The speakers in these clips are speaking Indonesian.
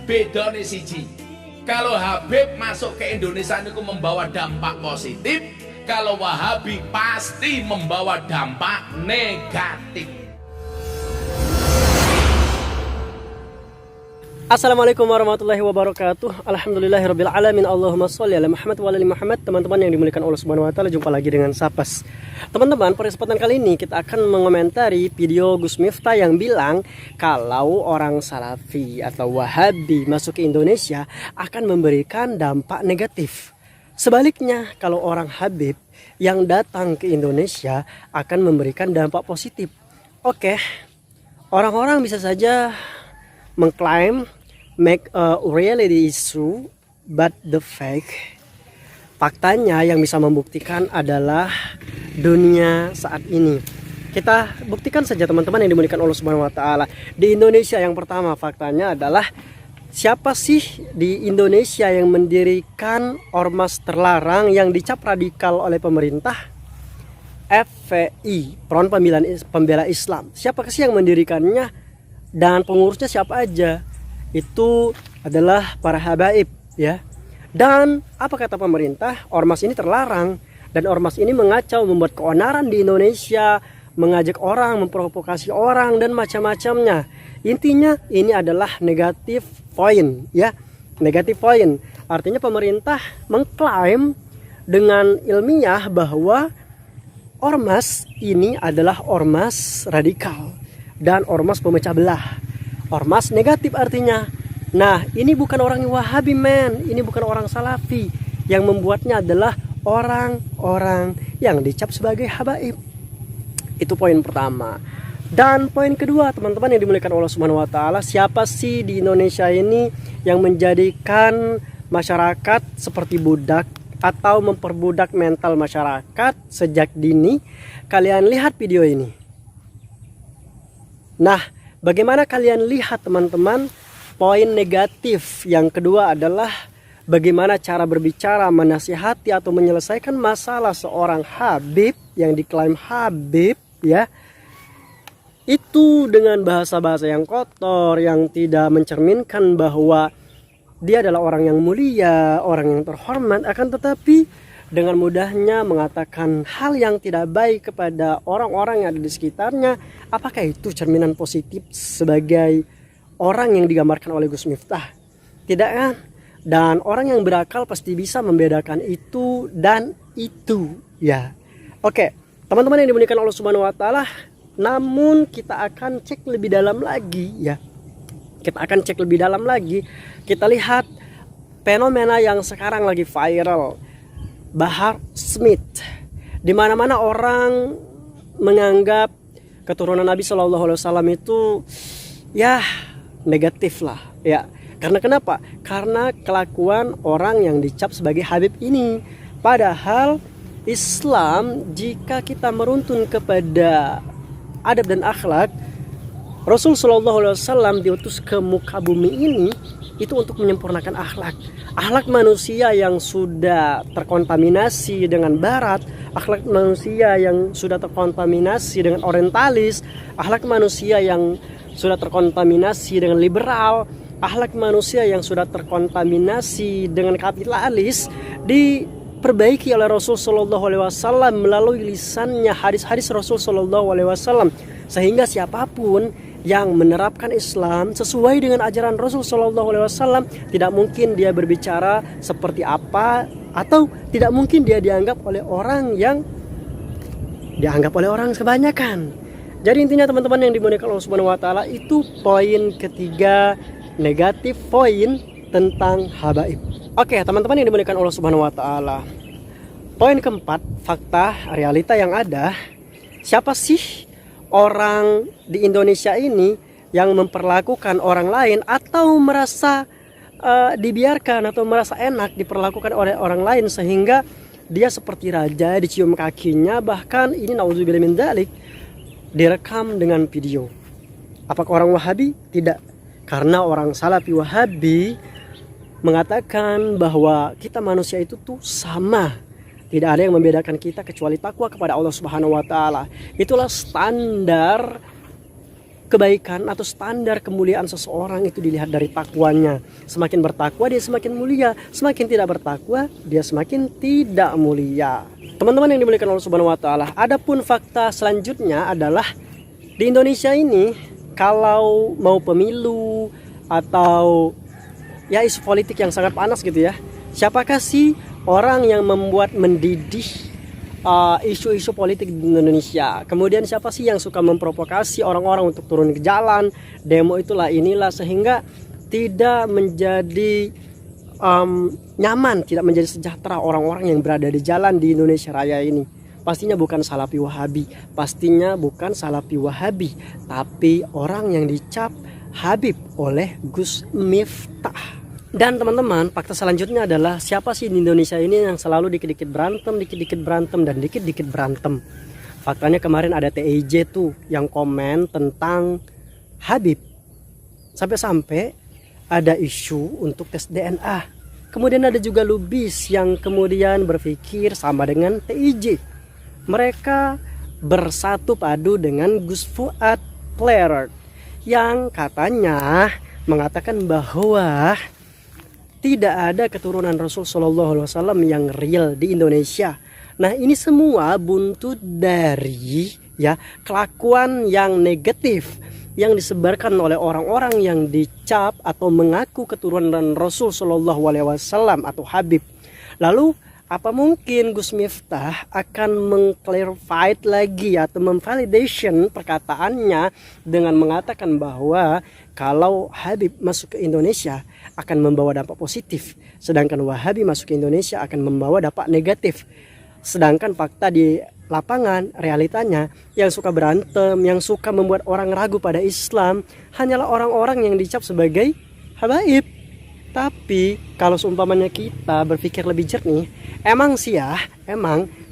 bedone siji. Kalau Habib masuk ke Indonesia itu membawa dampak positif, kalau Wahabi pasti membawa dampak negatif. Assalamualaikum warahmatullahi wabarakatuh. Alhamdulillahirabbil alamin. Allahumma sholli ala Muhammad wa ala ali Muhammad. Teman-teman yang dimuliakan Allah Subhanahu wa taala, jumpa lagi dengan Sapas. Teman-teman, pada kesempatan kali ini kita akan mengomentari video Gus Miftah yang bilang kalau orang Salafi atau Wahabi masuk ke Indonesia akan memberikan dampak negatif. Sebaliknya, kalau orang Habib yang datang ke Indonesia akan memberikan dampak positif. Oke. Orang-orang bisa saja mengklaim make a reality is true but the fake. Faktanya yang bisa membuktikan adalah dunia saat ini. Kita buktikan saja teman-teman yang dimuliakan Allah Subhanahu wa taala. Di Indonesia yang pertama faktanya adalah siapa sih di Indonesia yang mendirikan ormas terlarang yang dicap radikal oleh pemerintah? FPI, Front Pembela Islam. Siapa sih yang mendirikannya dan pengurusnya siapa aja? Itu adalah para habaib, ya. Dan apa kata pemerintah? Ormas ini terlarang dan ormas ini mengacau, membuat keonaran di Indonesia, mengajak orang, memprovokasi orang dan macam-macamnya. Intinya ini adalah negatif point, ya. Negatif point. Artinya pemerintah mengklaim dengan ilmiah bahwa ormas ini adalah ormas radikal dan ormas pemecah belah. Ormas negatif artinya. Nah, ini bukan orang Wahabi, men. Ini bukan orang Salafi. Yang membuatnya adalah orang-orang yang dicap sebagai habaib. Itu poin pertama. Dan poin kedua, teman-teman yang dimuliakan Allah Subhanahu wa taala, siapa sih di Indonesia ini yang menjadikan masyarakat seperti budak atau memperbudak mental masyarakat sejak dini? Kalian lihat video ini. Nah, bagaimana kalian lihat teman-teman? Poin negatif yang kedua adalah bagaimana cara berbicara, menasihati atau menyelesaikan masalah seorang Habib yang diklaim Habib, ya. Itu dengan bahasa-bahasa yang kotor, yang tidak mencerminkan bahwa dia adalah orang yang mulia, orang yang terhormat, akan tetapi dengan mudahnya mengatakan hal yang tidak baik kepada orang-orang yang ada di sekitarnya. Apakah itu cerminan positif sebagai orang yang digambarkan oleh Gus Miftah? Tidak kan? Dan orang yang berakal pasti bisa membedakan itu dan itu, ya. Oke, teman-teman yang dimuliakan Allah Subhanahu wa taala, namun kita akan cek lebih dalam lagi, ya. Kita akan cek lebih dalam lagi. Kita lihat fenomena yang sekarang lagi viral, Bahar Smith. Di mana-mana orang menganggap keturunan Nabi Shallallahu Alaihi Wasallam itu ya negatif lah, ya. Karena kenapa? Karena kelakuan orang yang dicap sebagai Habib ini. Padahal Islam, jika kita meruntun kepada adab dan akhlak, Rasul Shallallahu Alaihi Wasallam diutus ke muka bumi ini itu untuk menyempurnakan akhlak. Akhlak manusia yang sudah terkontaminasi dengan barat, akhlak manusia yang sudah terkontaminasi dengan orientalis, akhlak manusia yang sudah terkontaminasi dengan liberal, akhlak manusia yang sudah terkontaminasi dengan kapitalis diperbaiki oleh Rasul Shallallahu Alaihi Wasallam melalui lisannya, hadis-hadis Rasul Shallallahu Alaihi Wasallam, sehingga siapapun yang menerapkan Islam sesuai dengan ajaran Rasul Shallallahu Alaihi Wasallam tidak mungkin dia berbicara seperti apa, atau tidak mungkin dia dianggap oleh orang yang dianggap oleh orang kebanyakan. Jadi intinya teman-teman yang dimuliakan Allah Subhanahu wa taala, itu poin ketiga, negatif poin tentang habaib. Oke, teman-teman yang dimuliakan Allah Subhanahu wa taala. Poin keempat, fakta realita yang ada. Siapa sih orang di Indonesia ini yang memperlakukan orang lain atau merasa dibiarkan atau merasa enak diperlakukan oleh orang lain sehingga dia seperti raja, dicium kakinya, bahkan ini nauzubillah min dzalik, direkam dengan video. Apakah orang Wahabi? Tidak. Karena orang Salafi Wahabi mengatakan bahwa kita manusia itu tuh sama. Tidak ada yang membedakan kita kecuali takwa kepada Allah Subhanahu wa taala. Itulah standar kebaikan atau standar kemuliaan seseorang itu dilihat dari takwanya. Semakin bertakwa dia semakin mulia, semakin tidak bertakwa dia semakin tidak mulia. Teman-teman yang dimuliakan Allah Subhanahu wa taala, adapun fakta selanjutnya adalah di Indonesia ini kalau mau pemilu atau ya isu politik yang sangat panas gitu ya, siapakah sih orang yang membuat mendidih isu-isu politik di Indonesia? Kemudian siapa sih yang suka memprovokasi orang-orang untuk turun ke jalan, demo itulah inilah, sehingga tidak menjadi nyaman, tidak menjadi sejahtera orang-orang yang berada di jalan di Indonesia Raya ini? Pastinya bukan Salafi Wahabi, pastinya bukan Salafi Wahabi, tapi orang yang dicap Habib oleh Gus Miftah. Dan teman-teman, fakta selanjutnya adalah siapa sih di Indonesia ini yang selalu dikit-dikit berantem dan dikit-dikit berantem. Faktanya kemarin ada TIJ tuh yang komen tentang Habib. Sampai-sampai ada isu untuk tes DNA. Kemudian ada juga Lubis yang kemudian berpikir sama dengan TIJ. Mereka bersatu padu dengan Gus Fuad Plerer yang katanya mengatakan bahwa tidak ada keturunan Rasul Shallallahu Alaihi Wasallam yang real di Indonesia. Nah, ini semua buntut dari ya kelakuan yang negatif yang disebarkan oleh orang-orang yang dicap atau mengaku keturunan Rasul Shallallahu Alaihi Wasallam atau Habib. Lalu apa mungkin Gus Miftah akan mengclarify lagi atau memvalidation perkataannya dengan mengatakan bahwa kalau Habib masuk ke Indonesia akan membawa dampak positif, sedangkan Wahabi masuk ke Indonesia akan membawa dampak negatif. Sedangkan fakta di lapangan, realitanya yang suka berantem, yang suka membuat orang ragu pada Islam hanyalah orang-orang yang dicap sebagai habaib. Tapi kalau seumpamanya kita berpikir lebih jernih, emang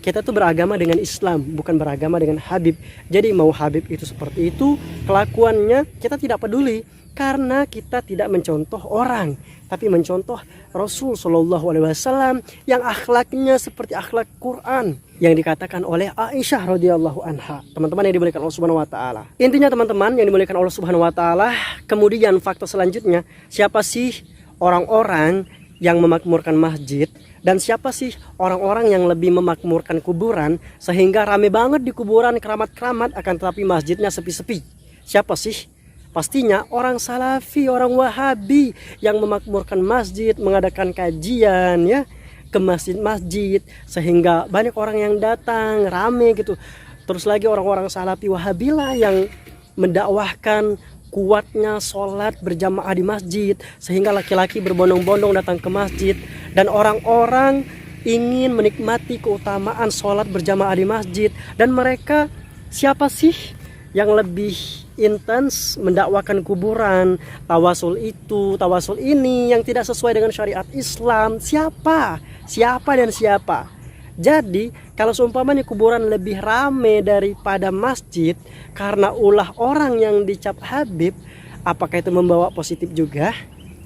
kita tuh beragama dengan Islam, bukan beragama dengan Habib. Jadi mau Habib itu seperti itu, kelakuannya kita tidak peduli, karena kita tidak mencontoh orang, tapi mencontoh Rasul Shallallahu Alaihi Wasallam yang akhlaknya seperti akhlak Quran yang dikatakan oleh Aisyah radhiyallahu anha. Teman-teman yang dimuliakan Allah Subhanahu Wa Taala. Intinya teman-teman yang dimuliakan Allah Subhanahu Wa Taala. Kemudian fakta selanjutnya, siapa sih orang-orang yang memakmurkan masjid, dan siapa sih orang-orang yang lebih memakmurkan kuburan sehingga rame banget di kuburan, keramat-keramat, akan tetapi masjidnya sepi-sepi? Siapa sih? Pastinya orang Salafi, orang Wahabi yang memakmurkan masjid, mengadakan kajian ya ke masjid-masjid sehingga banyak orang yang datang, rame gitu. Terus lagi orang-orang Salafi Wahabi lah yang mendakwahkan kuatnya sholat berjamaah di masjid sehingga laki-laki berbondong-bondong datang ke masjid, dan orang-orang ingin menikmati keutamaan sholat berjamaah di masjid. Dan mereka siapa sih yang lebih intens mendakwakan kuburan, tawasul itu, tawasul ini yang tidak sesuai dengan syariat Islam? Siapa dan siapa? Jadi kalau seumpamanya kuburan lebih rame daripada masjid karena ulah orang yang dicap Habib, apakah itu membawa positif juga?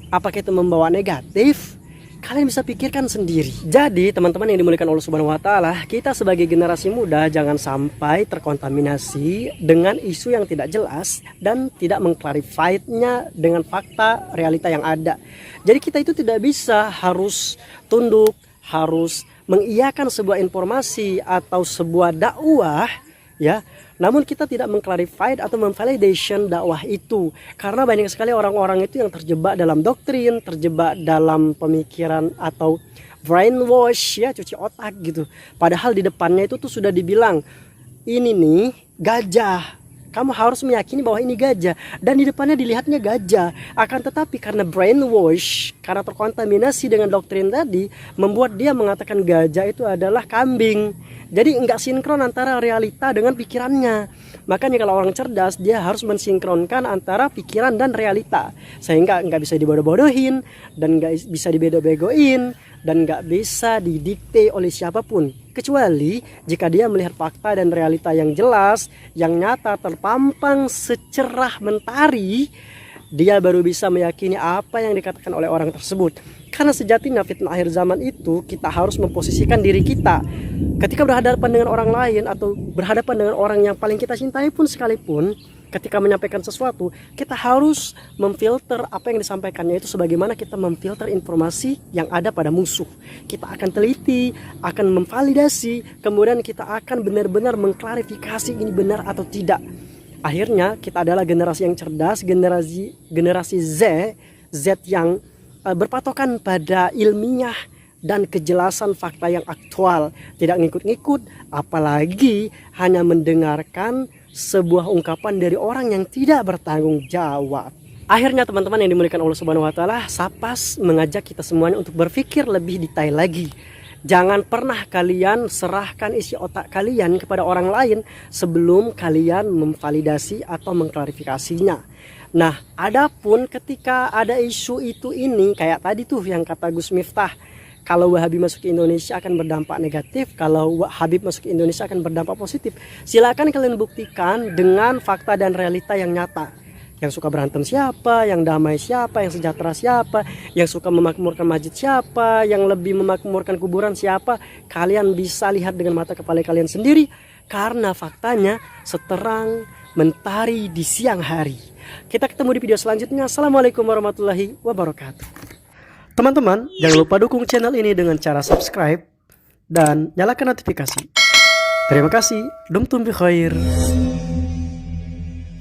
Apakah itu membawa negatif? Kalian bisa pikirkan sendiri. Jadi teman-teman yang dimuliakan Allah Subhanahu Wa Taala, kita sebagai generasi muda jangan sampai terkontaminasi dengan isu yang tidak jelas dan tidak mengklarifikasinya dengan fakta realita yang ada. Jadi kita itu tidak bisa harus tunduk, harus mengiyakan sebuah informasi atau sebuah dakwah ya, namun kita tidak mengklarifikasi atau memvalidation dakwah itu, karena banyak sekali orang-orang itu yang terjebak dalam doktrin, terjebak dalam pemikiran atau brainwash ya, cuci otak gitu. Padahal di depannya itu tuh sudah dibilang ini nih gajah, kamu harus meyakini bahwa ini gajah, dan di depannya dilihatnya gajah. Akan tetapi karena brainwash, karena terkontaminasi dengan doktrin tadi, membuat dia mengatakan gajah itu adalah kambing. Jadi nggak sinkron antara realita dengan pikirannya. Makanya kalau orang cerdas, dia harus mensinkronkan antara pikiran dan realita, sehingga nggak bisa dibodoh-bodohin, dan nggak bisa dibego-begoin, dan nggak bisa didikte oleh siapapun, kecuali jika dia melihat fakta dan realita yang jelas, yang nyata, terpampang secerah mentari, dia baru bisa meyakini apa yang dikatakan oleh orang tersebut. Karena sejatinya fitnah akhir zaman itu, kita harus memposisikan diri kita ketika berhadapan dengan orang lain atau berhadapan dengan orang yang paling kita cintai pun sekalipun, ketika menyampaikan sesuatu, kita harus memfilter apa yang disampaikannya itu sebagaimana kita memfilter informasi yang ada pada musuh. Kita akan teliti, akan memvalidasi, kemudian kita akan benar-benar mengklarifikasi ini benar atau tidak. Akhirnya kita adalah generasi yang cerdas, generasi Z yang berpatokan pada ilmiah dan kejelasan fakta yang aktual, tidak ngikut-ngikut, apalagi hanya mendengarkan sebuah ungkapan dari orang yang tidak bertanggung jawab. Akhirnya teman-teman yang dimuliakan Allah Subhanahu wa taala, Sapas mengajak kita semuanya untuk berpikir lebih detail lagi. Jangan pernah kalian serahkan isi otak kalian kepada orang lain sebelum kalian memvalidasi atau mengklarifikasinya. Nah, adapun ketika ada isu itu ini kayak tadi tuh yang kata Gus Miftah, kalau Wahabi masuk ke Indonesia akan berdampak negatif, kalau Habib masuk ke Indonesia akan berdampak positif. Silakan kalian buktikan dengan fakta dan realita yang nyata. Yang suka berantem siapa, yang damai siapa, yang sejahtera siapa, yang suka memakmurkan masjid siapa, yang lebih memakmurkan kuburan siapa. Kalian bisa lihat dengan mata kepala kalian sendiri, karena faktanya seterang mentari di siang hari. Kita ketemu di video selanjutnya. Assalamualaikum warahmatullahi wabarakatuh. Teman-teman, jangan lupa dukung channel ini dengan cara subscribe dan nyalakan notifikasi. Terima kasih. Dumtum bi khair.